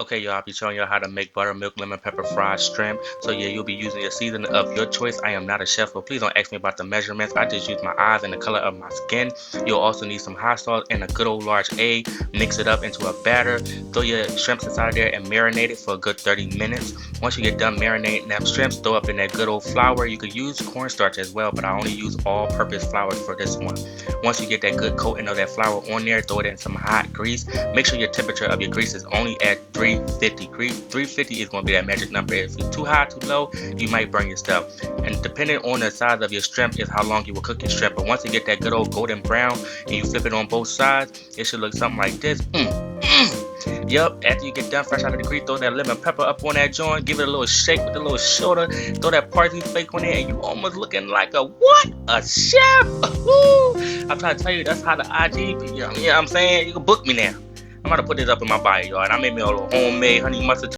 Okay, y'all, I'll be showing y'all how to make buttermilk lemon pepper fried shrimp. So yeah, you'll be using your seasoning of your choice. I am not a chef, so please don't ask me about the measurements. I just use my eyes and the color of my skin. You'll also need some hot sauce and a good old large egg. Mix it up into a batter. Throw your shrimps inside of there and marinate it for a good 30 minutes. Once you get done marinating them shrimps, throw up in that good old flour. You could use cornstarch as well, but I only use all-purpose flour for this one. Once you get that good coating of that flour on there, throw it in some hot grease. Make sure your temperature of your grease is only at 350. 350 is going to be that magic number. If it's too high, too low, you might burn your stuff. And depending on the size of your shrimp is how long you will cook your shrimp. But once you get that good old golden brown and you flip it on both sides, it should look something like this. Yup, after you get done fresh out of the grease, throw that lemon pepper up on that joint, give it a little shake with a little shoulder, throw that parsley flake on there, and you almost looking like a what? A chef! I'm trying to tell you, that's how the IG be. You know what I'm saying? You can book me now. I'm about to put this up in my bio, y'all. And I made me a little homemade honey mustard